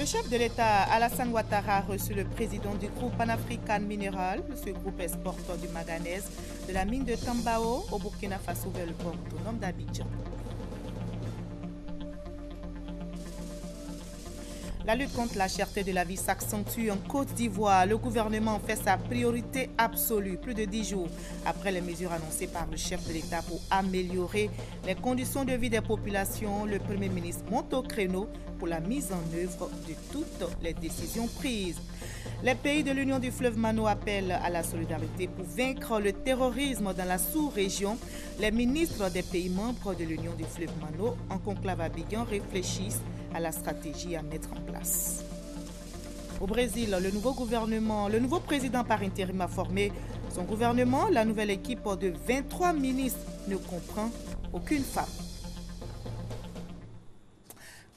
chef de l'État, Alassane Ouattara, a reçu le président du groupe Pan-African Mineral. Ce groupe exporte du manganèse de la mine de Tambao au Burkina Faso vers le port autonome d'Abidjan. La lutte contre la cherté de la vie s'accentue en Côte d'Ivoire. Le gouvernement en fait sa priorité absolue, plus de 10 jours après les mesures annoncées par le chef de l'État pour améliorer les conditions de vie des populations. Le Premier ministre monte au créneau pour la mise en œuvre de toutes les décisions prises. Les pays de l'Union du fleuve Mano appellent à la solidarité pour vaincre le terrorisme dans la sous-région. Les ministres des pays membres de l'Union du fleuve Mano en conclave à Abidjan réfléchissent à la stratégie à mettre en place. Au Brésil, le nouveau président par intérim a formé son gouvernement. La nouvelle équipe de 23 ministres ne comprend aucune femme.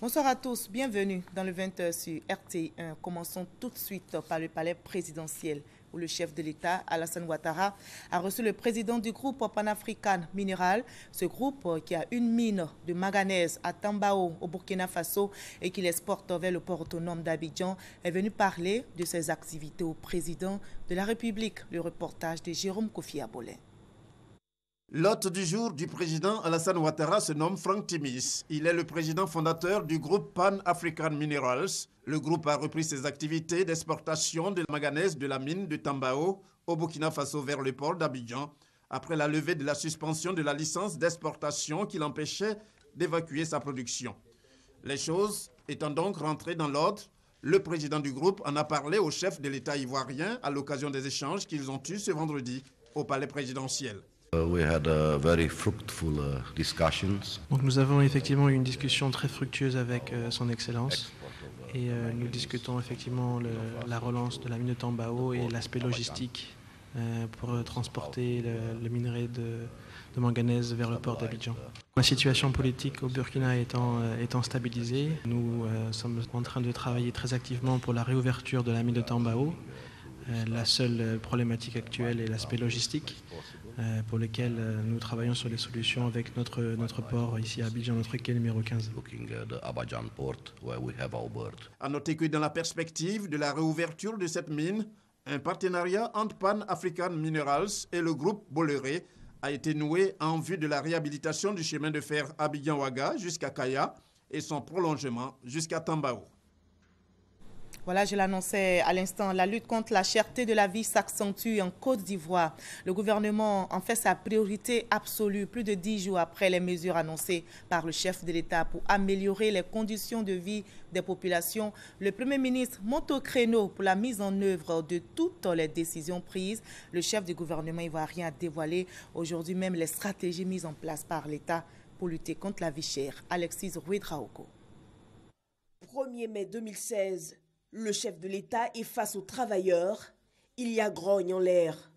Bonsoir à tous, bienvenue dans le 20h sur RTI1. Commençons tout de suite par le palais présidentiel où le chef de l'État, Alassane Ouattara, a reçu le président du groupe Pan-African Mineral. Ce groupe qui a une mine de manganèse à Tambao au Burkina Faso et qui l'exporte vers le port autonome d'Abidjan est venu parler de ses activités au président de la République. Le reportage de Jérôme Kofi Abolé. L'hôte du jour du président Alassane Ouattara se nomme Franck Timis. Il est le président fondateur du groupe Pan-African Minerals. Le groupe a repris ses activités d'exportation de manganèse de la mine de Tambao au Burkina Faso vers le port d'Abidjan après la levée de la suspension de la licence d'exportation qui l'empêchait d'évacuer sa production. Les choses étant donc rentrées dans l'ordre, le président du groupe en a parlé au chef de l'État ivoirien à l'occasion des échanges qu'ils ont eus ce vendredi au palais présidentiel. We had very fruitful discussions. Donc nous avons effectivement eu une discussion très fructueuse avec son Excellence et nous discutons effectivement la relance de la mine de Tambao et l'aspect logistique pour transporter le minerai de manganèse vers le port d'Abidjan. La situation politique au Burkina étant stabilisée, nous sommes en train de travailler très activement pour la réouverture de la mine de Tambao. La seule problématique actuelle est l'aspect logistique, pour lequel nous travaillons sur les solutions avec notre port ici à Abidjan, notre quai numéro 15. À noter que dans la perspective de la réouverture de cette mine, un partenariat entre Pan-African Minerals et le groupe Bolloré a été noué en vue de la réhabilitation du chemin de fer Abidjan-Ouaga jusqu'à Kaya et son prolongement jusqu'à Tambao. Voilà, je l'annonçais à l'instant, la lutte contre la cherté de la vie s'accentue en Côte d'Ivoire. Le gouvernement en fait sa priorité absolue, plus de 10 jours après les mesures annoncées par le chef de l'État pour améliorer les conditions de vie des populations. Le Premier ministre monte au créneau pour la mise en œuvre de toutes les décisions prises. Le chef du gouvernement ivoirien a dévoilé aujourd'hui même les stratégies mises en place par l'État pour lutter contre la vie chère. Alexis Rouedraogo. 1er mai 2016. Le chef de l'État est face aux travailleurs. Il y a grogne en l'air.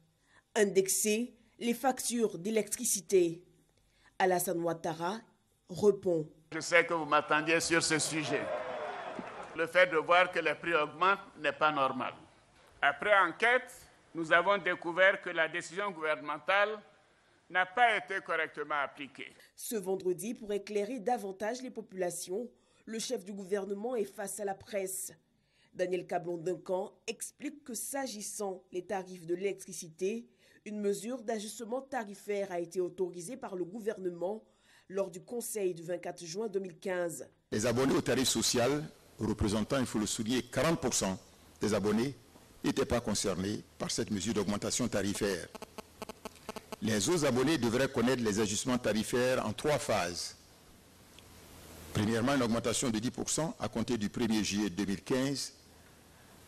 Indexer les factures d'électricité. Alassane Ouattara répond. Je sais que vous m'attendiez sur ce sujet. Le fait de voir que les prix augmentent n'est pas normal. Après enquête, nous avons découvert que la décision gouvernementale n'a pas été correctement appliquée. Ce vendredi, pour éclairer davantage les populations, le chef du gouvernement est face à la presse. Daniel Cablon-Duncan explique que s'agissant des tarifs de l'électricité, une mesure d'ajustement tarifaire a été autorisée par le gouvernement lors du Conseil du 24 juin 2015. Les abonnés au tarif social, représentant, il faut le souligner, 40% des abonnés, n'étaient pas concernés par cette mesure d'augmentation tarifaire. Les autres abonnés devraient connaître les ajustements tarifaires en 3 phases. Premièrement, une augmentation de 10% à compter du 1er juillet 2015.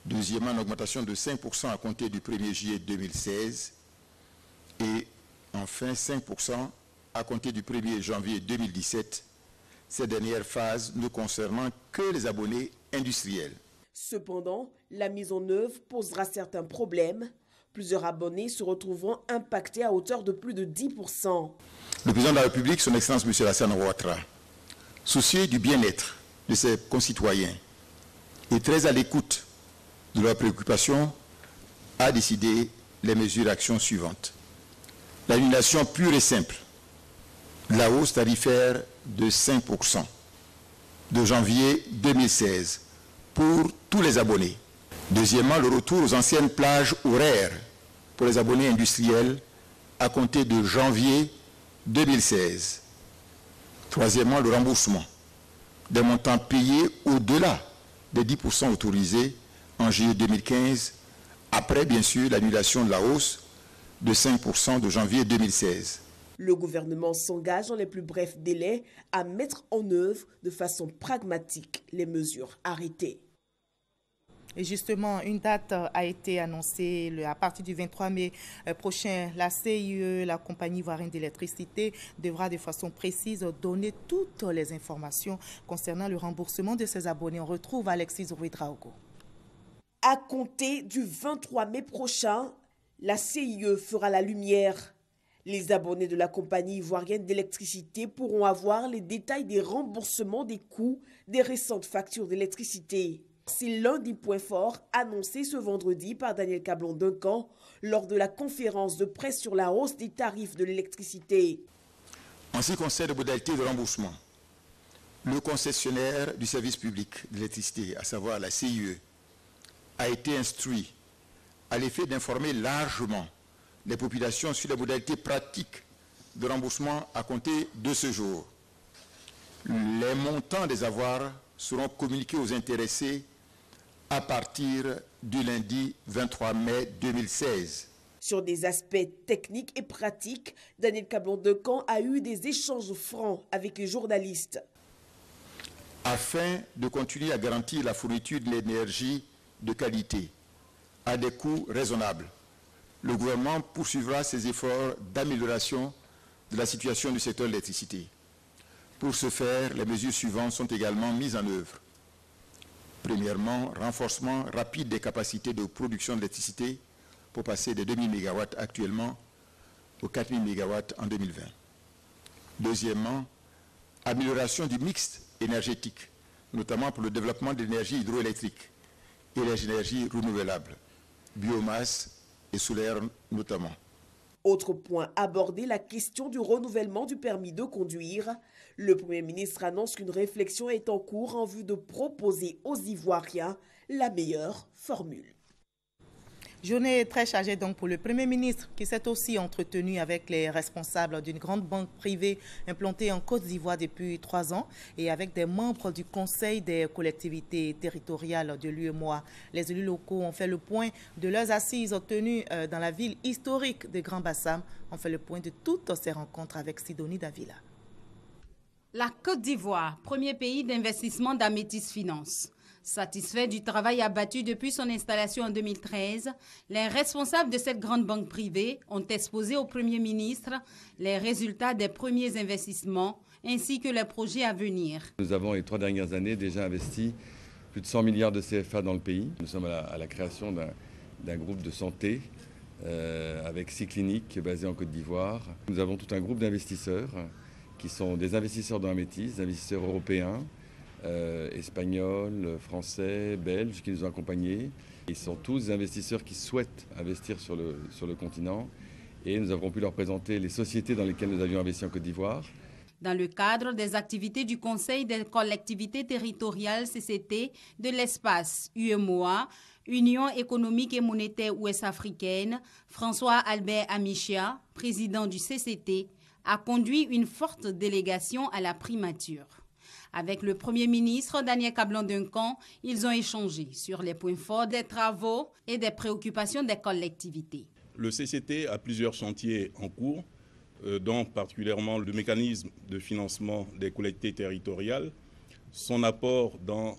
Deuxièmement, une augmentation de 5% à compter du 1er juillet 2016. Et enfin, 5% à compter du 1er janvier 2017. Ces dernières phases ne concernant que les abonnés industriels. Cependant, la mise en œuvre posera certains problèmes. Plusieurs abonnés se retrouveront impactés à hauteur de plus de 10%. Le président de la République, son Excellence M. Alassane Ouattara, soucieux du bien-être de ses concitoyens et très à l'écoute de leurs préoccupations, a décidé les mesures d'action suivantes. L'annulation pure et simple de la hausse tarifaire de 5% de janvier 2016 pour tous les abonnés. Deuxièmement, le retour aux anciennes plages horaires pour les abonnés industriels à compter de janvier 2016. Troisièmement, le remboursement des montants payés au-delà des 10% autorisés en juillet 2015, après bien sûr l'annulation de la hausse de 5% de janvier 2016. Le gouvernement s'engage dans les plus brefs délais à mettre en œuvre de façon pragmatique les mesures arrêtées. Et justement, une date a été annoncée à partir du 23 mai prochain. La CIE, la compagnie ivoirienne d'électricité, devra de façon précise donner toutes les informations concernant le remboursement de ses abonnés. On retrouve Alexis Ouedraogo. À compter du 23 mai prochain, la CIE fera la lumière. Les abonnés de la compagnie ivoirienne d'électricité pourront avoir les détails des remboursements des coûts des récentes factures d'électricité. C'est l'un des points forts annoncés ce vendredi par Daniel Cablon-Duncan lors de la conférence de presse sur la hausse des tarifs de l'électricité. En ce qui concerne les modalités de remboursement, le concessionnaire du service public de l'électricité, à savoir la CIE, a été instruit à l'effet d'informer largement les populations sur les modalités pratiques de remboursement à compter de ce jour. Les montants des avoirs seront communiqués aux intéressés à partir du lundi 23 mai 2016. Sur des aspects techniques et pratiques, Daniel Cablon-Duncan a eu des échanges francs avec les journalistes. Afin de continuer à garantir la fourniture de l'énergie de qualité à des coûts raisonnables, le gouvernement poursuivra ses efforts d'amélioration de la situation du secteur de l'électricité. Pour ce faire, les mesures suivantes sont également mises en œuvre. Premièrement, renforcement rapide des capacités de production d'électricité pour passer des 2000 MW actuellement aux 4000 MW en 2020. Deuxièmement, amélioration du mix énergétique, notamment pour le développement de l'énergie hydroélectrique et les énergies renouvelables, biomasse et solaire notamment. Autre point abordé, la question du renouvellement du permis de conduire. Le Premier ministre annonce qu'une réflexion est en cours en vue de proposer aux Ivoiriens la meilleure formule. Journée très chargée donc pour le Premier ministre qui s'est aussi entretenu avec les responsables d'une grande banque privée implantée en Côte d'Ivoire depuis 3 ans et avec des membres du Conseil des collectivités territoriales de l'UEMOA. Les élus locaux ont fait le point de leurs assises tenues dans la ville historique de Grand Bassam. On fait le point de toutes ces rencontres avec Sidonie Davila. La Côte d'Ivoire, premier pays d'investissement d'Amétis Finance. Satisfaits du travail abattu depuis son installation en 2013, les responsables de cette grande banque privée ont exposé au Premier ministre les résultats des premiers investissements ainsi que les projets à venir. Nous avons les 3 dernières années déjà investi plus de 100 milliards de CFA dans le pays. Nous sommes à la création d'un groupe de santé avec 6 cliniques basées en Côte d'Ivoire. Nous avons tout un groupe d'investisseurs qui sont des investisseurs dans Amétis, des investisseurs européens, espagnols, français, belges qui nous ont accompagnés. Ils sont tous des investisseurs qui souhaitent investir sur le continent et nous avons pu leur présenter les sociétés dans lesquelles nous avions investi en Côte d'Ivoire. Dans le cadre des activités du Conseil des collectivités territoriales CCT de l'espace UEMOA, Union économique et monétaire ouest-africaine, François Albert Amichia, président du CCT, a conduit une forte délégation à la primature. Avec le Premier ministre Daniel Cablon-Duncan, ils ont échangé sur les points forts des travaux et des préoccupations des collectivités. Le CCT a plusieurs chantiers en cours, dont particulièrement le mécanisme de financement des collectivités territoriales, son apport dans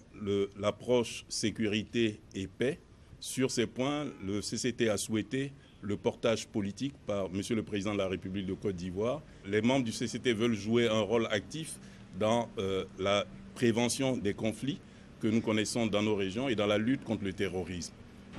l'approche sécurité et paix. Sur ces points, le CCT a souhaité le portage politique par M. le Président de la République de Côte d'Ivoire. Les membres du CCT veulent jouer un rôle actif dans la prévention des conflits que nous connaissons dans nos régions et dans la lutte contre le terrorisme.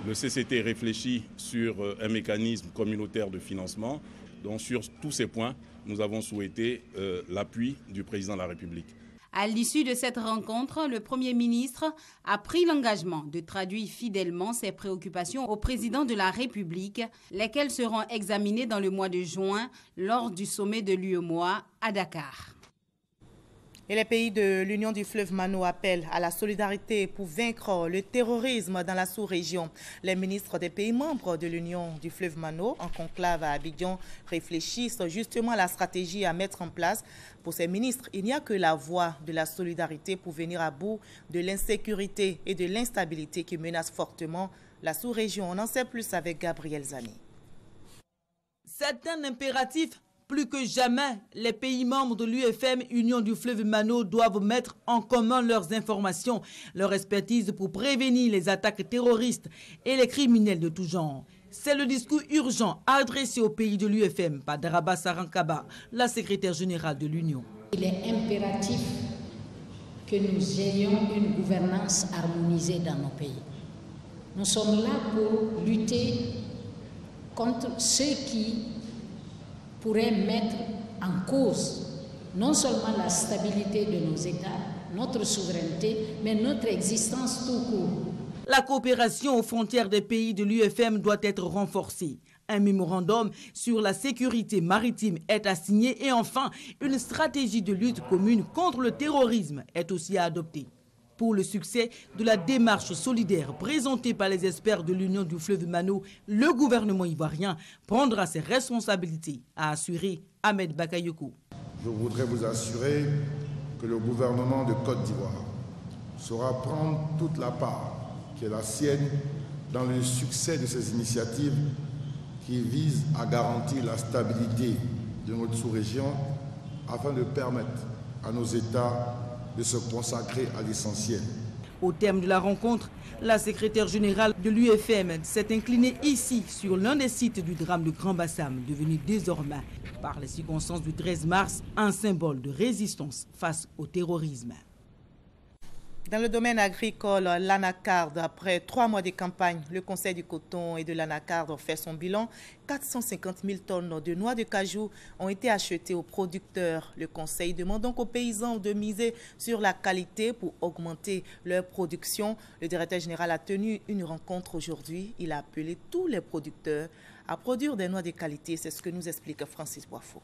Le CCT réfléchit sur un mécanisme communautaire de financement. Donc sur tous ces points, nous avons souhaité l'appui du Président de la République. À l'issue de cette rencontre, le Premier ministre a pris l'engagement de traduire fidèlement ses préoccupations au Président de la République, lesquelles seront examinées dans le mois de juin lors du sommet de l'UEMOA à Dakar. Et les pays de l'Union du fleuve Mano appellent à la solidarité pour vaincre le terrorisme dans la sous-région. Les ministres des pays membres de l'Union du fleuve Mano, en conclave à Abidjan, réfléchissent justement à la stratégie à mettre en place. Pour ces ministres, il n'y a que la voie de la solidarité pour venir à bout de l'insécurité et de l'instabilité qui menacent fortement la sous-région. On en sait plus avec Gabriel Zani. C'est un impératif. Plus que jamais, les pays membres de l'UFM, Union du fleuve Mano, doivent mettre en commun leurs informations, leur expertise pour prévenir les attaques terroristes et les criminels de tout genre. C'est le discours urgent adressé aux pays de l'UFM par Daraba Sarankaba, la secrétaire générale de l'Union. Il est impératif que nous ayons une gouvernance harmonisée dans nos pays. Nous sommes là pour lutter contre ceux qui pourrait mettre en cause non seulement la stabilité de nos États, notre souveraineté, mais notre existence tout court. La coopération aux frontières des pays de l'UFM doit être renforcée. Un mémorandum sur la sécurité maritime est à signer et enfin, une stratégie de lutte commune contre le terrorisme est aussi à adopter. Pour le succès de la démarche solidaire présentée par les experts de l'Union du fleuve Mano, le gouvernement ivoirien prendra ses responsabilités, a assuré Ahmed Bakayoko. Je voudrais vous assurer que le gouvernement de Côte d'Ivoire saura prendre toute la part qui est la sienne dans le succès de ces initiatives qui visent à garantir la stabilité de notre sous-région afin de permettre à nos États de se consacrer à l'essentiel. Au terme de la rencontre, la secrétaire générale de l'UFM s'est inclinée ici sur l'un des sites du drame de Grand Bassam, devenu désormais, par les circonstances du 13 mars, un symbole de résistance face au terrorisme. Dans le domaine agricole, l'anacarde, après 3 mois de campagne, le Conseil du coton et de l'anacarde fait son bilan. 450 000 tonnes de noix de cajou ont été achetées aux producteurs. Le Conseil demande donc aux paysans de miser sur la qualité pour augmenter leur production. Le directeur général a tenu une rencontre aujourd'hui. Il a appelé tous les producteurs à produire des noix de qualité. C'est ce que nous explique Francis Boifo.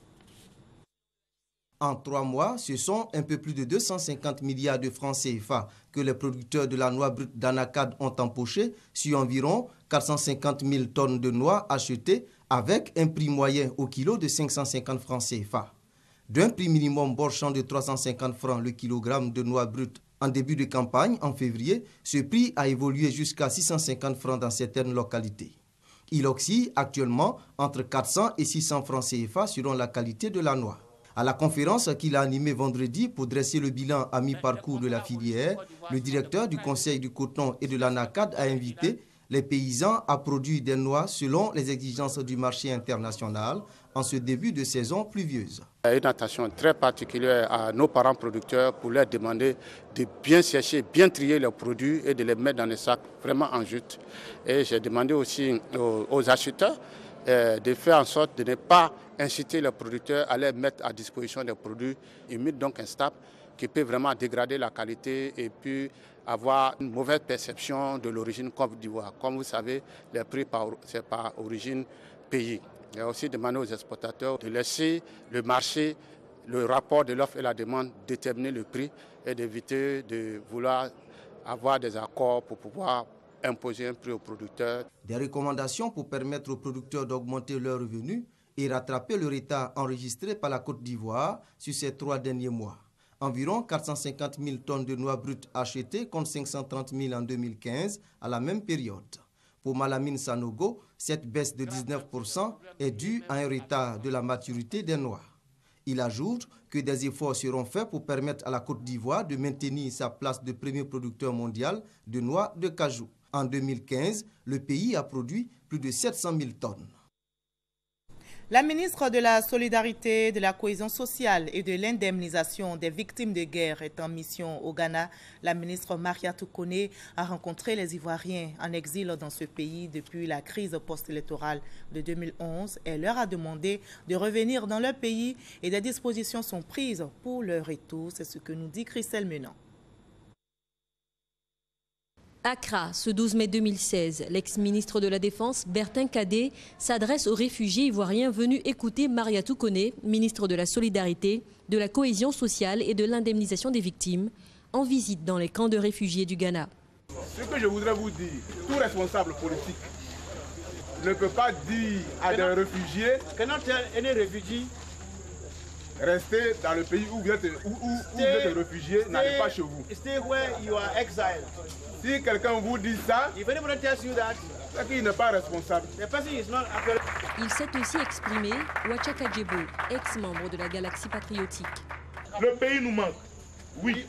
En 3 mois, ce sont un peu plus de 250 milliards de francs CFA que les producteurs de la noix brute d'anacarde ont empoché sur environ 450 000 tonnes de noix achetées avec un prix moyen au kilo de 550 francs CFA. D'un prix minimum borchant de 350 francs le kilogramme de noix brute en début de campagne, en février, ce prix a évolué jusqu'à 650 francs dans certaines localités. Il oscille actuellement entre 400 et 600 francs CFA selon la qualité de la noix. À la conférence qu'il a animée vendredi pour dresser le bilan à mi-parcours de la filière, le directeur du Conseil du coton et de l'anacarde a invité les paysans à produire des noix selon les exigences du marché international en ce début de saison pluvieuse. Une attention très particulière à nos parents producteurs pour leur demander de bien sécher, bien trier leurs produits et de les mettre dans des sacs vraiment en jute. Et j'ai demandé aussi aux acheteurs de faire en sorte de ne pas inciter les producteurs à les mettre à disposition des produits humides, donc instables, qui peuvent vraiment dégrader la qualité et puis avoir une mauvaise perception de l'origine Côte d'Ivoire. Comme vous savez, les prix, c'est par origine pays. Il a aussi demandé aux exportateurs de laisser le marché, le rapport de l'offre et la demande déterminer le prix et d'éviter de vouloir avoir des accords pour pouvoir imposer un prix aux producteurs. Des recommandations pour permettre aux producteurs d'augmenter leurs revenus et rattraper le retard enregistré par la Côte d'Ivoire sur ces 3 derniers mois. Environ 450 000 tonnes de noix brutes achetées contre 530 000 en 2015 à la même période. Pour Malamine Sanogo, cette baisse de 19% est due à un retard de la maturité des noix. Il ajoute que des efforts seront faits pour permettre à la Côte d'Ivoire de maintenir sa place de premier producteur mondial de noix de cajou. En 2015, le pays a produit plus de 700 000 tonnes. La ministre de la Solidarité, de la Cohésion sociale et de l'indemnisation des victimes de guerre est en mission au Ghana. La ministre Maria Toukone a rencontré les Ivoiriens en exil dans ce pays depuis la crise post-électorale de 2011. Elle leur a demandé de revenir dans leur pays et des dispositions sont prises pour leur retour. C'est ce que nous dit Christelle Menant. Accra, ce 12 mai 2016, l'ex-ministre de la Défense, Bertin Kadé, s'adresse aux réfugiés ivoiriens venus écouter Mariatou Koné, ministre de la Solidarité, de la Cohésion sociale et de l'indemnisation des victimes, en visite dans les camps de réfugiés du Ghana. Ce que je voudrais vous dire, tout responsable politique ne peut pas dire à des réfugiés restez dans le pays où vous êtes réfugié, n'allez pas chez vous. Si quelqu'un vous dit ça, c'est qu'il n'est pas responsable. Il s'est aussi exprimé, Ouachaka Djebo, ex-membre de la Galaxie patriotique. Le pays nous manque. Oui,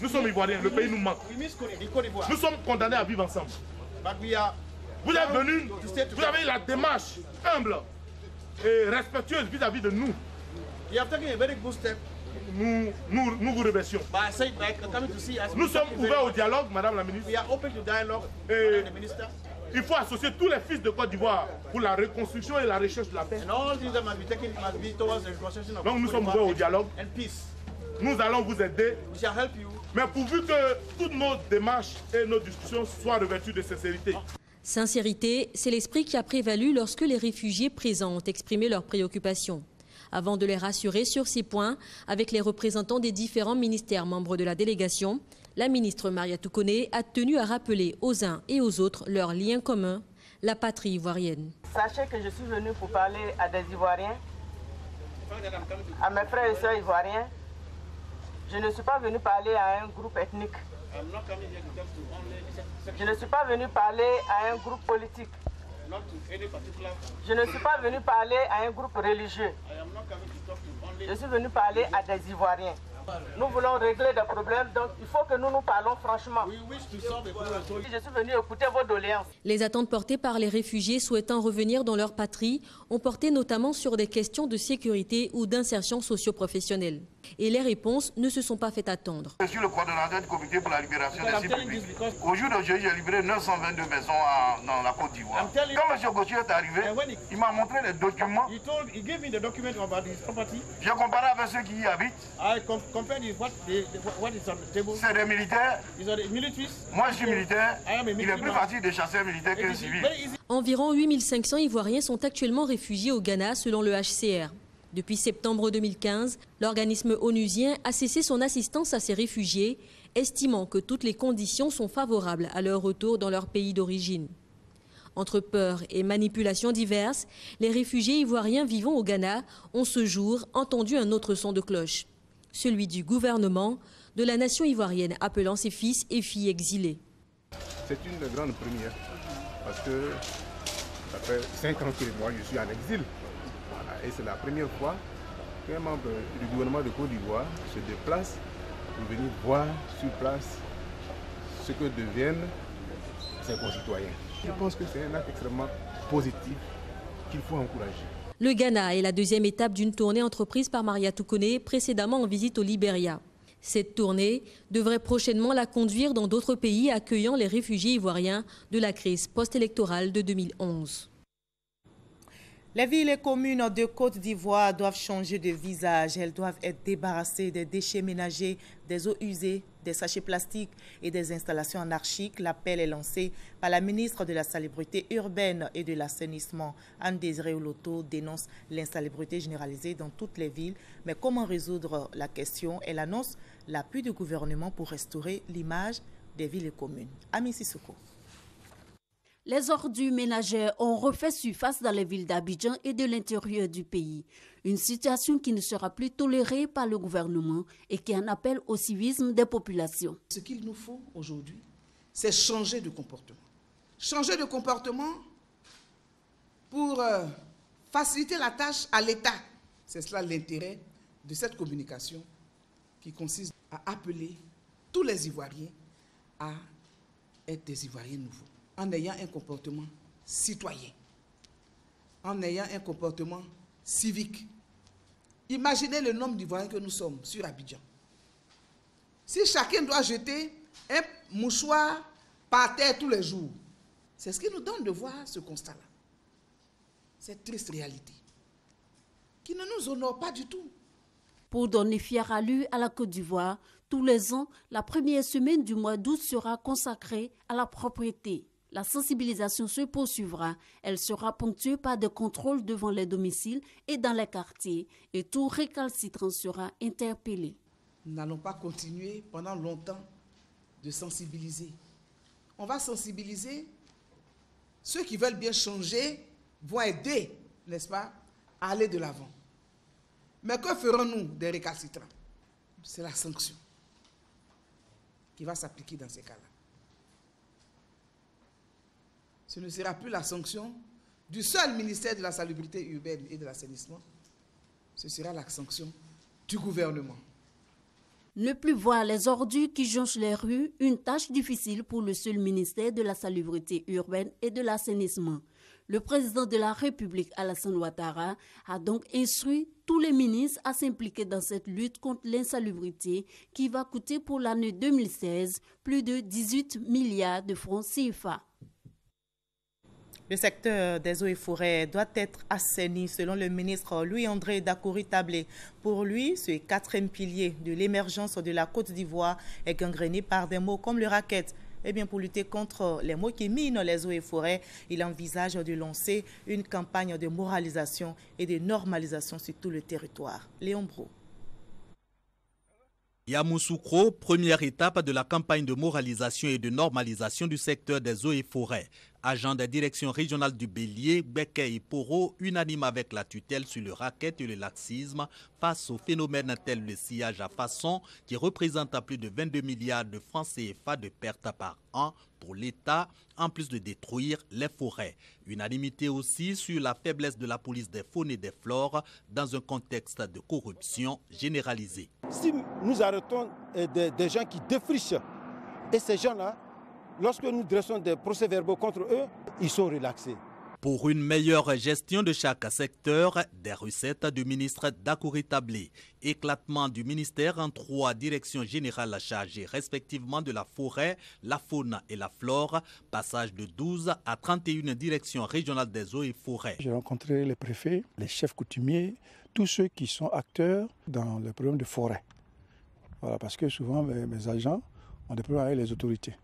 nous sommes Ivoiriens, le pays nous manque. Nous sommes condamnés à vivre ensemble. Vous êtes venus, vous avez la démarche humble et respectueuse vis-à-vis de nous. Nous vous remercions. Nous sommes ouverts au dialogue, Madame la ministre. Et il faut associer tous les fils de Côte d'Ivoire pour la reconstruction et la recherche de la paix. Donc nous sommes ouverts au dialogue. Nous allons vous aider. Mais pourvu que toutes nos démarches et nos discussions soient revêtues de sincérité. Sincérité, c'est l'esprit qui a prévalu lorsque les réfugiés présents ont exprimé leurs préoccupations. Avant de les rassurer sur ces points, avec les représentants des différents ministères membres de la délégation, la ministre Mariatou Koné a tenu à rappeler aux uns et aux autres leur lien commun, la patrie ivoirienne. Sachez que je suis venue pour parler à des Ivoiriens, à mes frères et sœurs ivoiriens. Je ne suis pas venue parler à un groupe ethnique. Je ne suis pas venue parler à un groupe politique. Je ne suis pas venu parler à un groupe religieux. Je suis venu parler à des Ivoiriens. Nous voulons régler des problèmes, donc il faut que nous nous parlons franchement. Je suis venu écouter vos doléances. Les attentes portées par les réfugiés souhaitant revenir dans leur patrie ont porté notamment sur des questions de sécurité ou d'insertion socio-professionnelle. Et les réponses ne se sont pas fait attendre. Je suis le coordonnateur du comité pour la libération des sites publics. Au jour d'aujourd'hui, j'ai libéré 922 maisons dans la Côte d'Ivoire. Quand M. Gauthier est arrivé, il m'a montré les documents. J'ai comparé avec ceux qui y habitent. C'est des militaires. Moi, je suis militaire. Il est plus facile de chasser un militaire qu'un civil. Environ 8500 Ivoiriens sont actuellement réfugiés au Ghana selon le HCR. Depuis septembre 2015, l'organisme onusien a cessé son assistance à ces réfugiés, estimant que toutes les conditions sont favorables à leur retour dans leur pays d'origine. Entre peur et manipulations diverses, les réfugiés ivoiriens vivant au Ghana ont ce jour entendu un autre son de cloche, celui du gouvernement de la nation ivoirienne appelant ses fils et filles exilés. C'est une grande première parce que ça fait 5 ans que moi je suis en exil. Et c'est la première fois qu'un membre du gouvernement de Côte d'Ivoire se déplace pour venir voir sur place ce que deviennent ses concitoyens. Je pense que c'est un acte extrêmement positif qu'il faut encourager. Le Ghana est la deuxième étape d'une tournée entreprise par Mariatou Koné, précédemment en visite au Libéria. Cette tournée devrait prochainement la conduire dans d'autres pays accueillant les réfugiés ivoiriens de la crise post-électorale de 2011. Les villes et communes de Côte d'Ivoire doivent changer de visage. Elles doivent être débarrassées des déchets ménagers, des eaux usées, des sachets plastiques et des installations anarchiques. L'appel est lancé par la ministre de la Salubrité urbaine et de l'assainissement. Anne-Désirée Oloto dénonce l'insalubrité généralisée dans toutes les villes. Mais comment résoudre la question? Elle annonce l'appui du gouvernement pour restaurer l'image des villes et communes. Ami Sissoko. Les ordures ménagères ont refait surface dans les villes d'Abidjan et de l'intérieur du pays. Une situation qui ne sera plus tolérée par le gouvernement et qui en appelle au civisme des populations. Ce qu'il nous faut aujourd'hui, c'est changer de comportement. Changer de comportement pour faciliter la tâche à l'État. C'est cela l'intérêt de cette communication qui consiste à appeler tous les Ivoiriens à être des Ivoiriens nouveaux, en ayant un comportement citoyen, en ayant un comportement civique. Imaginez le nombre d'Ivoiriens que nous sommes sur Abidjan. Si chacun doit jeter un mouchoir par terre tous les jours, c'est ce qui nous donne de voir ce constat-là. Cette triste réalité qui ne nous honore pas du tout. Pour donner fière allure à la Côte d'Ivoire, Tous les ans, la première semaine du mois d'août sera consacrée à la propriété. La sensibilisation se poursuivra. Elle sera ponctuée par des contrôles devant les domiciles et dans les quartiers. Et tout récalcitrant sera interpellé. Nous n'allons pas continuer pendant longtemps de sensibiliser. On va sensibiliser. Ceux qui veulent bien changer vont aider, n'est-ce pas, à aller de l'avant. Mais que ferons-nous des récalcitrants? C'est la sanction qui va s'appliquer dans ces cas-là. Ce ne sera plus la sanction du seul ministère de la Salubrité urbaine et de l'assainissement. Ce sera la sanction du gouvernement. Ne plus voir les ordures qui jonchent les rues, une tâche difficile pour le seul ministère de la Salubrité urbaine et de l'assainissement. Le président de la République, Alassane Ouattara, a donc instruit tous les ministres à s'impliquer dans cette lutte contre l'insalubrité qui va coûter pour l'année 2016 plus de 18 milliards de francs CFA. Le secteur des eaux et forêts doit être assaini selon le ministre Louis-André Dakouri-Tablé. Pour lui, ce quatrième pilier de l'émergence de la Côte d'Ivoire est gangréné par des mots comme le racket. Eh bien, pour lutter contre les mots qui minent les eaux et forêts, il envisage de lancer une campagne de moralisation et de normalisation sur tout le territoire. Léon Bro. Yamoussoukro, première étape de la campagne de moralisation et de normalisation du secteur des eaux et forêts. Agent des directions régionales du Bélier, Beké et Poro, unanime avec la tutelle sur le racket et le laxisme face au phénomène tel le sillage à façon qui représente plus de 22 milliards de francs CFA de pertes par an pour l'État, en plus de détruire les forêts. Unanimité aussi sur la faiblesse de la police des faunes et des flores dans un contexte de corruption généralisée. Si nous arrêtons des gens qui défrichent, et ces gens-là, lorsque nous dressons des procès-verbaux contre eux, ils sont relaxés. Pour une meilleure gestion de chaque secteur, des recettes du ministre Dakouri-Tablé, éclatement du ministère en 3 directions générales chargées respectivement de la forêt, la faune et la flore, passage de 12 à 31 directions régionales des eaux et forêts. J'ai rencontré les préfets, les chefs coutumiers, tous ceux qui sont acteurs dans les problèmes de forêt. Voilà, parce que souvent mes agents ont des problèmes avec les autorités.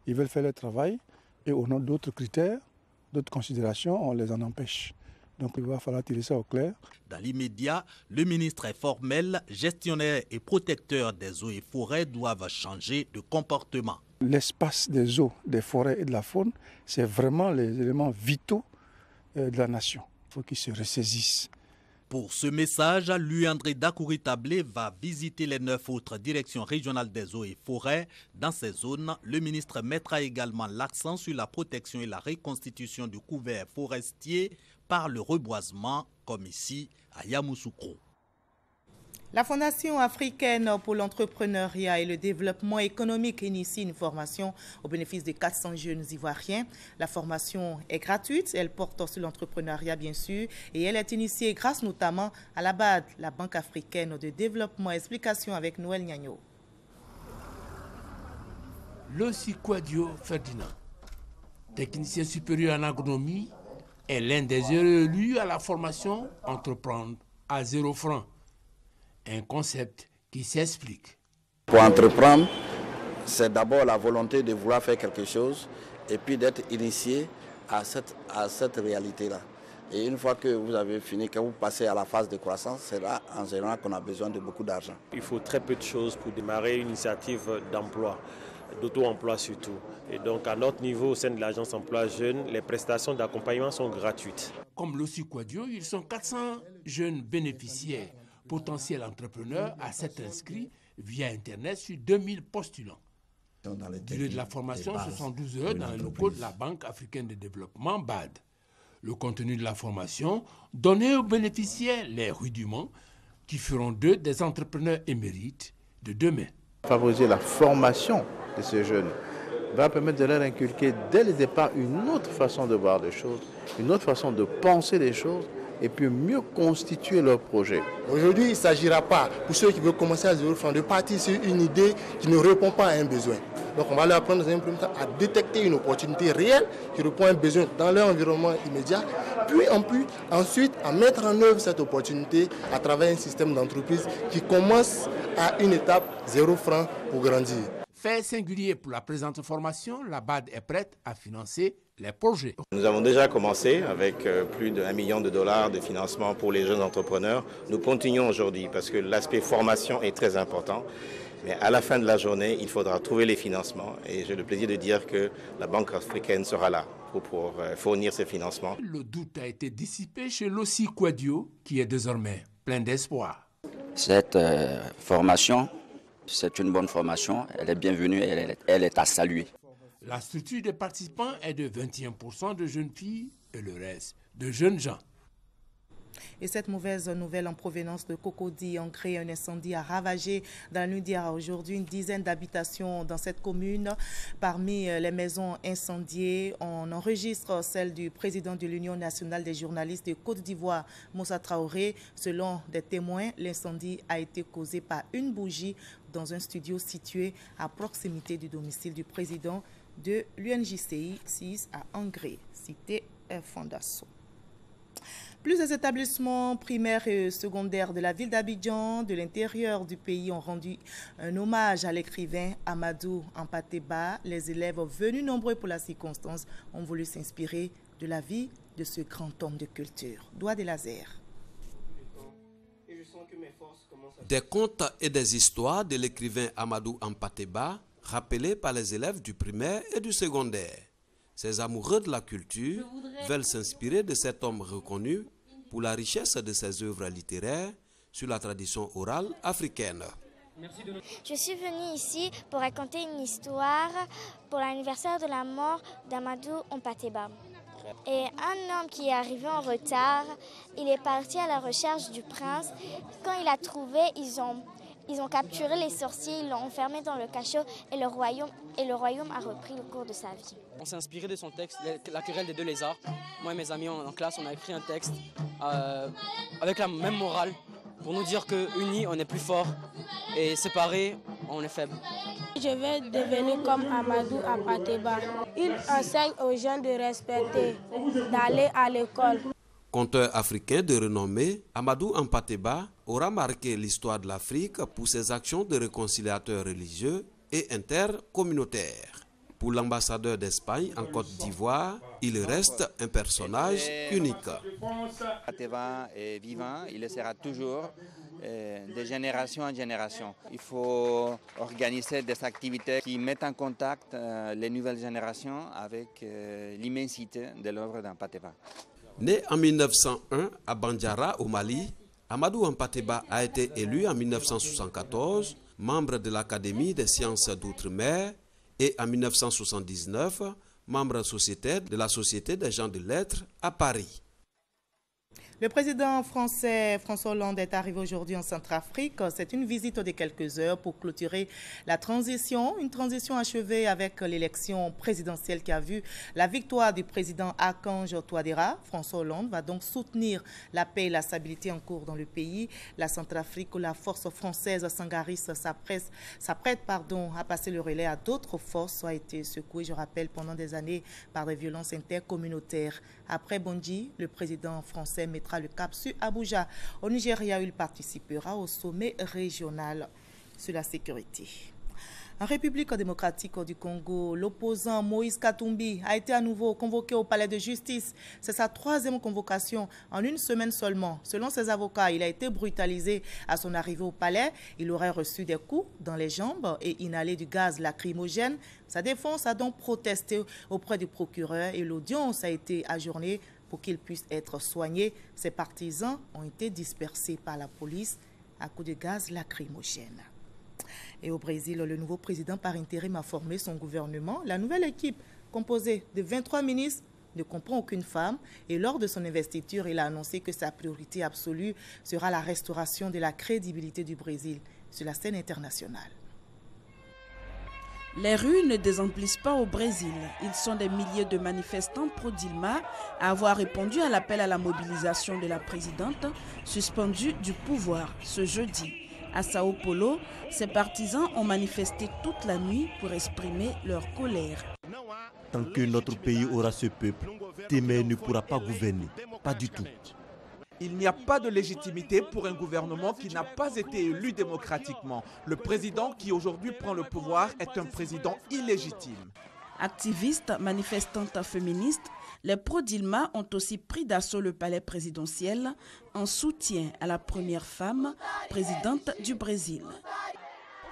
Ils veulent faire leur travail et au nom d'autres critères, d'autres considérations, on les en empêche. Donc il va falloir tirer ça au clair. Dans l'immédiat, le ministre informel, gestionnaire et protecteur des eaux et forêts doivent changer de comportement. L'espace des eaux, des forêts et de la faune, c'est vraiment les éléments vitaux de la nation. Il faut qu'ils se ressaisissent. Pour ce message, Louis-André Dakouri-Tablé va visiter les 9 autres directions régionales des eaux et forêts. Dans ces zones, le ministre mettra également l'accent sur la protection et la reconstitution du couvert forestier par le reboisement, comme ici à Yamoussoukro. La Fondation africaine pour l'entrepreneuriat et le développement économique initie une formation au bénéfice de 400 jeunes ivoiriens. La formation est gratuite, elle porte sur l'entrepreneuriat bien sûr et elle est initiée grâce notamment à la BAD, la Banque africaine de développement. Explication avec Noël Nyagno. Lossi Kouadio Ferdinand, technicien supérieur en agronomie, est l'un des heureux élus à la formation Entreprendre à 0 francs. Un concept qui s'explique. Pour entreprendre, c'est d'abord la volonté de vouloir faire quelque chose et puis d'être initié à cette réalité-là. Et une fois que vous avez fini, quand vous passez à la phase de croissance, c'est là en général qu'on a besoin de beaucoup d'argent. Il faut très peu de choses pour démarrer une initiative d'emploi, d'auto-emploi surtout. Et donc à notre niveau, au sein de l'agence emploi jeune, les prestations d'accompagnement sont gratuites. Comme Lossi Kouadio, ils sont 400 jeunes bénéficiaires, potentiels entrepreneurs à s'être inscrits via Internet sur 2000 postulants. Durée de la formation, 72 heures dans les locaux de la Banque africaine de développement, BAD. Le contenu de la formation, donner aux bénéficiaires les rudiments qui feront d'eux des entrepreneurs émérites de demain. Favoriser la formation de ces jeunes va permettre de leur inculquer dès le départ une autre façon de voir les choses, une autre façon de penser les choses, et puis mieux constituer leur projet. Aujourd'hui, il ne s'agira pas, pour ceux qui veulent commencer à 0 francs, de partir sur une idée qui ne répond pas à un besoin. Donc on va leur apprendre dans un premier temps à détecter une opportunité réelle qui répond à un besoin dans leur environnement immédiat, puis ensuite à mettre en œuvre cette opportunité à travers un système d'entreprise qui commence à une étape 0 franc pour grandir. Fait singulier pour la présente formation, la BAD est prête à financer les projets. Nous avons déjà commencé avec plus d'$1 million de financement pour les jeunes entrepreneurs. Nous continuons aujourd'hui parce que l'aspect formation est très important. Mais à la fin de la journée, il faudra trouver les financements. Et j'ai le plaisir de dire que la Banque africaine sera là pour fournir ces financements. Le doute a été dissipé chez Lossi Kouadio, qui est désormais plein d'espoir. Cette formation, c'est une bonne formation. Elle est bienvenue et elle est à saluer. La structure des participants est de 21% de jeunes filles et le reste de jeunes gens. Et cette mauvaise nouvelle en provenance de Cocody, en créé un incendie a ravagé dans la nuit d'hier à aujourd'hui une dizaine d'habitations dans cette commune. Parmi les maisons incendiées, on enregistre celle du président de l'Union nationale des journalistes de Côte d'Ivoire, Moussa Traoré. Selon des témoins, l'incendie a été causé par une bougie dans un studio situé à proximité du domicile du président de l'UNJCI 6 à Angré, cité Fondasso. Plusieurs établissements primaires et secondaires de la ville d'Abidjan, de l'intérieur du pays, ont rendu un hommage à l'écrivain Amadou Hampâté-Bâ. Les élèves venus nombreux pour la circonstance ont voulu s'inspirer de la vie de ce grand homme de culture. Doigt des lasers. Des contes et des histoires de l'écrivain Amadou Hampâté-Bâ rappelés par les élèves du primaire et du secondaire. Ces amoureux de la culture veulent s'inspirer de cet homme reconnu pour la richesse de ses œuvres littéraires sur la tradition orale africaine. Je suis venue ici pour raconter une histoire pour l'anniversaire de la mort d'Amadou Hampâté-Bâ. Et un homme qui est arrivé en retard, il est parti à la recherche du prince. Quand il a trouvé, ils ont capturé les sorciers, ils l'ont enfermé dans le cachot et le royaume a repris le cours de sa vie. On s'est inspiré de son texte, La querelle des deux lézards. Moi et mes amis en classe, on a écrit un texte avec la même morale pour nous dire qu'unis, on est plus fort et séparés, on est faible. Je vais devenir comme Amadou Hampâté-Bâ. Il enseigne aux gens de respecter, d'aller à l'école. Conteur africain de renommée, Amadou Hampâté-Bâ aura marqué l'histoire de l'Afrique pour ses actions de réconciliateur religieux et intercommunautaire. Pour l'ambassadeur d'Espagne en Côte d'Ivoire, il reste un personnage unique. Hampâté-Bâ est vivant, il le sera toujours, de génération en génération. Il faut organiser des activités qui mettent en contact les nouvelles générations avec l'immensité de l'œuvre d'Hampâté-Bâ. Né en 1901 à Bandiara, au Mali, Amadou Hampâté-Bâ a été élu en 1974 membre de l'Académie des sciences d'outre-mer et en 1979 membre sociétaire de la Société des gens de lettres à Paris. Le président français François Hollande est arrivé aujourd'hui en Centrafrique. C'est une visite de quelques heures pour clôturer la transition. Une transition achevée avec l'élection présidentielle qui a vu la victoire du président Archange Touadéra. François Hollande va donc soutenir la paix et la stabilité en cours dans le pays. La Centrafrique, où la force française Sangaris s'apprête à passer le relais à d'autres forces, a été secouée, je rappelle, pendant des années par des violences intercommunautaires. Après Bondji, le président français mettra le cap sur Abuja. Au Nigeria, il participera au sommet régional sur la sécurité. En République démocratique du Congo, l'opposant Moïse Katumbi a été à nouveau convoqué au palais de justice. C'est sa troisième convocation en une semaine seulement. Selon ses avocats, il a été brutalisé à son arrivée au palais. Il aurait reçu des coups dans les jambes et inhalé du gaz lacrymogène. Sa défense a donc protesté auprès du procureur et l'audience a été ajournée pour qu'il puisse être soigné. Ses partisans ont été dispersés par la police à coups de gaz lacrymogène. Et au Brésil, le nouveau président par intérim a formé son gouvernement. La nouvelle équipe, composée de 23 ministres, ne comprend aucune femme. Et lors de son investiture, il a annoncé que sa priorité absolue sera la restauration de la crédibilité du Brésil sur la scène internationale. Les rues ne désemplissent pas au Brésil. Ils sont des milliers de manifestants pro-Dilma à avoir répondu à l'appel à la mobilisation de la présidente suspendue du pouvoir ce jeudi. À Sao Paulo, ses partisans ont manifesté toute la nuit pour exprimer leur colère. Tant que notre pays aura ce peuple, Témé ne pourra pas gouverner. Pas du tout. Il n'y a pas de légitimité pour un gouvernement qui n'a pas été élu démocratiquement. Le président qui aujourd'hui prend le pouvoir est un président illégitime. Activistes, manifestantes féministes, les pro-Dilma ont aussi pris d'assaut le palais présidentiel en soutien à la première femme présidente du Brésil.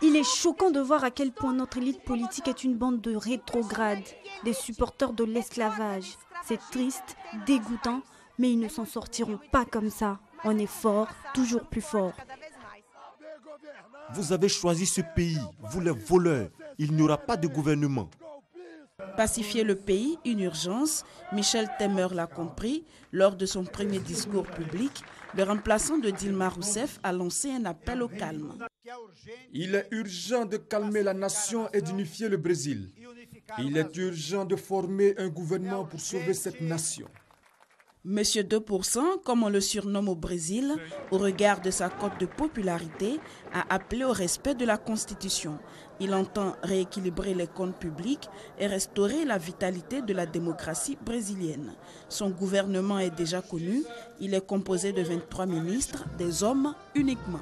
Il est choquant de voir à quel point notre élite politique est une bande de rétrogrades, des supporters de l'esclavage. C'est triste, dégoûtant, mais ils ne s'en sortiront pas comme ça. On est fort, toujours plus fort. Vous avez choisi ce pays, vous les voleurs. Il n'y aura pas de gouvernement. Pacifier le pays, une urgence, Michel Temer l'a compris. Lors de son premier discours public, le remplaçant de Dilma Rousseff a lancé un appel au calme. Il est urgent de calmer la nation et d'unifier le Brésil. Il est urgent de former un gouvernement pour sauver cette nation. Monsieur 2%, comme on le surnomme au Brésil, au regard de sa cote de popularité, a appelé au respect de la Constitution. Il entend rééquilibrer les comptes publics et restaurer la vitalité de la démocratie brésilienne. Son gouvernement est déjà connu. Il est composé de 23 ministres, des hommes uniquement.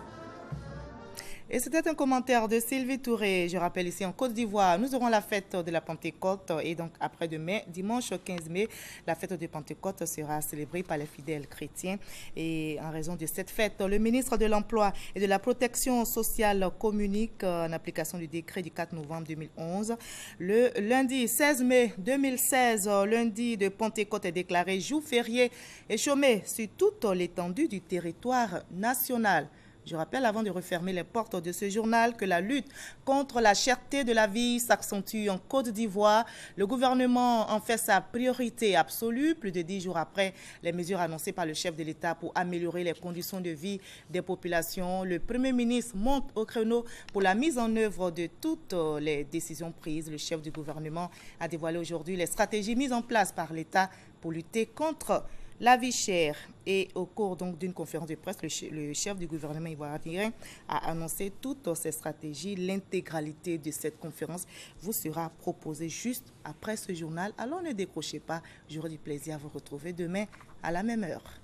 Et c'était un commentaire de Sylvie Touré. Je rappelle ici en Côte d'Ivoire, nous aurons la fête de la Pentecôte et donc après-demain, dimanche 15 mai, la fête de Pentecôte sera célébrée par les fidèles chrétiens. Et en raison de cette fête, le ministre de l'Emploi et de la Protection sociale communique en application du décret du 4 novembre 2011. Le lundi 16 mai 2016, lundi de Pentecôte est déclaré jour férié et chômé sur toute l'étendue du territoire national. Je rappelle, avant de refermer les portes de ce journal, que la lutte contre la cherté de la vie s'accentue en Côte d'Ivoire. Le gouvernement en fait sa priorité absolue, plus de 10 jours après les mesures annoncées par le chef de l'État pour améliorer les conditions de vie des populations. Le Premier ministre monte au créneau pour la mise en œuvre de toutes les décisions prises. Le chef du gouvernement a dévoilé aujourd'hui les stratégies mises en place par l'État pour lutter contre la vie chère. Et au cours donc d'une conférence de presse, le chef du gouvernement ivoirien a annoncé toutes ces stratégies. L'intégralité de cette conférence vous sera proposée juste après ce journal. Alors ne décrochez pas, j'aurai du plaisir à vous retrouver demain à la même heure.